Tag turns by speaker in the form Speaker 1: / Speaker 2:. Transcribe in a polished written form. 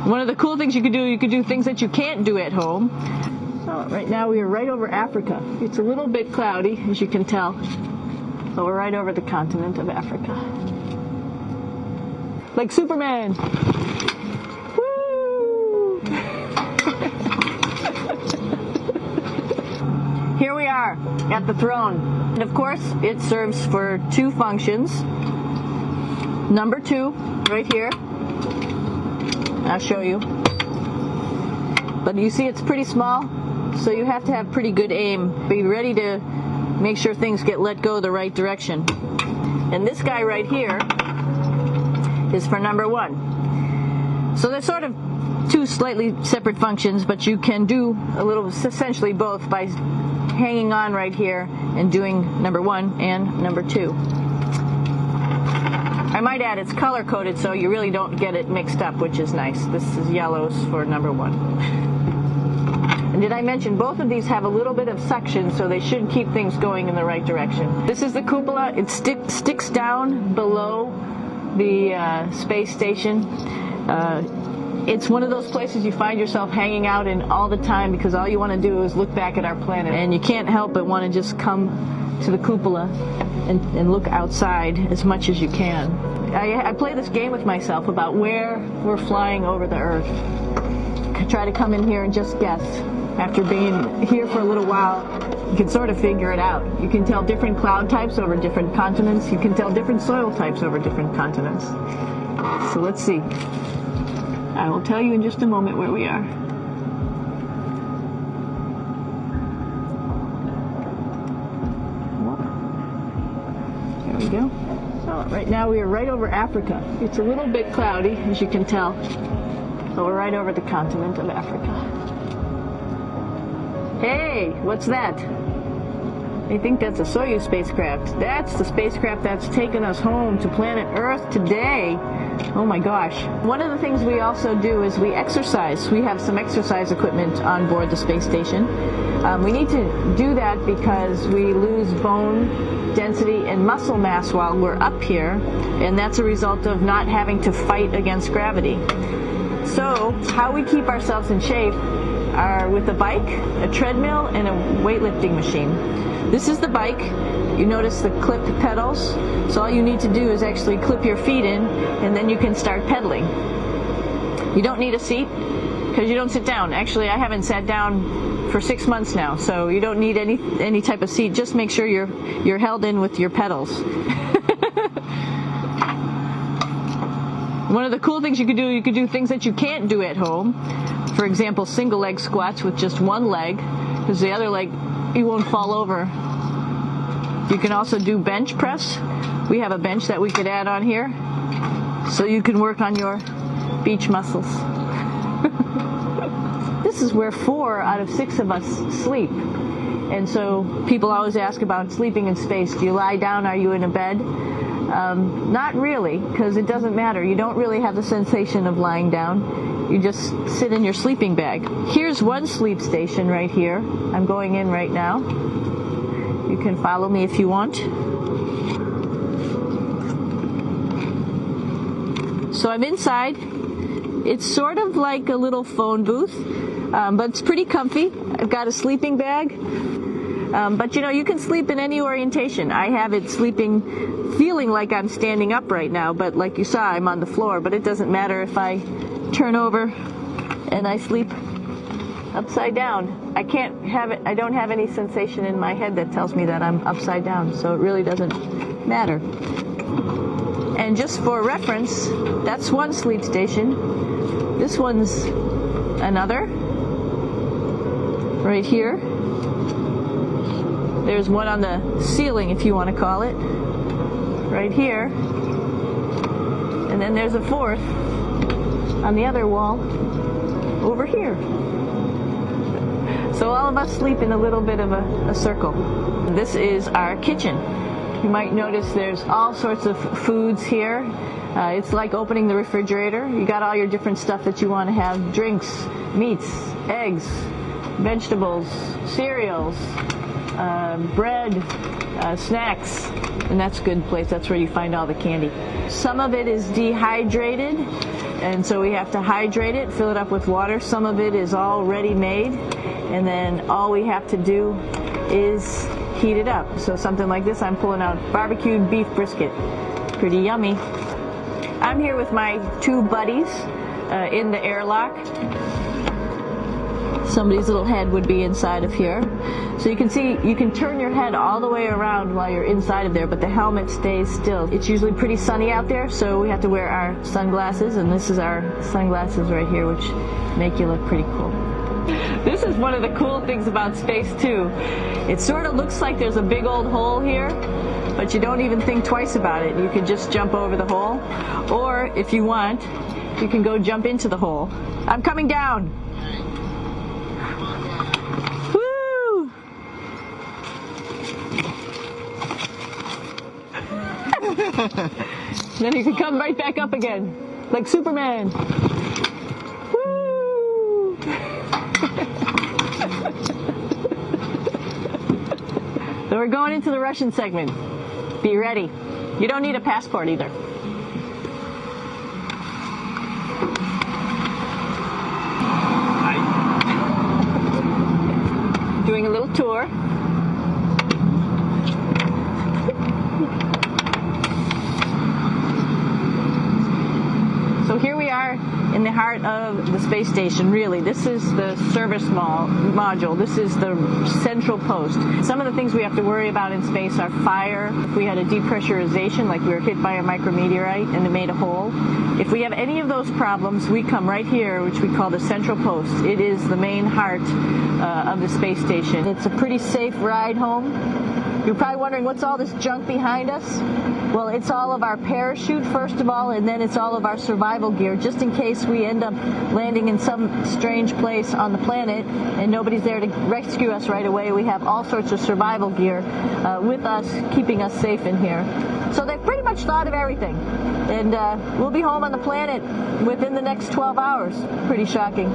Speaker 1: One of the cool things you could do things that you can't do at home. So right now we are right over Africa. It's a little bit cloudy, as you can tell, but we're right over the continent of Africa. Like Superman! Woo! Here we are at the throne. And of course, it serves for two functions. Number 2, right here. I'll show you. But you see it's pretty small, so you have to have pretty good aim. Be ready to make sure things get let go the right direction. And this guy right here is for number 1. So they're sort of two slightly separate functions, but you can do a little, essentially both, by hanging on right here and doing number 1 and number 2. I might add it's color-coded so you really don't get it mixed up, which is nice. This is yellows for number 1. And did I mention both of these have a little bit of suction, so they should keep things going in the right direction. This is the cupola. It sticks down below the space station. It's one of those places you find yourself hanging out in all the time because all you want to do is look back at our planet. And you can't help but want to just come to the cupola and look outside as much as you can. I play this game with myself about where we're flying over the Earth. I try to come in here and just guess. After being here for a little while, you can sort of figure it out. You can tell different cloud types over different continents. You can tell different soil types over different continents. So let's see. I will tell you in just a moment where we are. There we go. So right now we are right over Africa. It's a little bit cloudy, as you can tell, but we're right over the continent of Africa. Hey, what's that? I think that's a Soyuz spacecraft. That's the spacecraft that's taken us home to planet Earth today. Oh my gosh. One of the things we also do is we exercise. We have some exercise equipment on board the space station. We need to do that because we lose bone density and muscle mass while we're up here, and that's a result of not having to fight against gravity. So how we keep ourselves in shape are with a bike, a treadmill, and a weightlifting machine. This is the bike. You notice the clipped pedals. So all you need to do is actually clip your feet in, and then you can start pedaling. You don't need a seat because you don't sit down. Actually, I haven't sat down for 6 months now, so you don't need any type of seat. Just make sure you're held in with your pedals. One of the cool things you could do things that you can't do at home. For example, single leg squats with just one leg, because the other leg, you won't fall over. You can also do bench press. We have a bench that we could add on here, so you can work on your beach muscles. This is where 4 out of 6 of us sleep. And so people always ask about sleeping in space. Do you lie down? Are you in a bed? Not really, because it doesn't matter. You don't really have the sensation of lying down. You just sit in your sleeping bag. Here's one sleep station right here. I'm going in right now. You can follow me if you want. So I'm inside. It's sort of like a little phone booth, but it's pretty comfy. I've got a sleeping bag. But you can sleep in any orientation. I have it feeling like I'm standing up right now, but like you saw, I'm on the floor. But it doesn't matter if I turn over and I sleep upside down. I don't have any sensation in my head that tells me that I'm upside down, so it really doesn't matter. And just for reference, that's one sleep station. This one's another, right here. There's one on the ceiling, if you want to call it, right here. And then there's a 4th on the other wall over here. So all of us sleep in a little bit of a circle. This is our kitchen. You might notice there's all sorts of foods here. It's like opening the refrigerator. You got all your different stuff that you want to have: drinks, meats, eggs, vegetables, cereals, bread, snacks, And that's a good place. That's where you find all the candy. Some of it is dehydrated, and so we have to hydrate it, fill it up with water. Some of it is already made, and then all we have to do is heat it up. So something like this, I'm pulling out barbecued beef brisket. Pretty yummy. I'm here with my two buddies in the airlock. Somebody's little head would be inside of here. So you can see, you can turn your head all the way around while you're inside of there, but the helmet stays still. It's usually pretty sunny out there, so we have to wear our sunglasses, and this is our sunglasses right here, which make you look pretty cool. This is one of the cool things about space too. It sort of looks like there's a big old hole here, but you don't even think twice about it. You can just jump over the hole, or if you want, you can go jump into the hole. I'm coming down. Woo! Then you can come right back up again, like Superman. Woo! So we're going into the Russian segment. Be ready. You don't need a passport either. Doing a little tour. So here we are in the heart of the space station, really. This is the service module. This is the central post. Some of the things we have to worry about in space are fire. If we had a depressurization, like we were hit by a micrometeorite and it made a hole. If we have any of those problems, we come right here, which we call the central post. It is the main heart of the space station. It's a pretty safe ride home. You're probably wondering, what's all this junk behind us? Well, it's all of our parachute, first of all, and then it's all of our survival gear, just in case we end up landing in some strange place on the planet and nobody's there to rescue us right away. We have all sorts of survival gear with us, keeping us safe in here. So they've pretty much thought of everything. And we'll be home on the planet within the next 12 hours. Pretty shocking.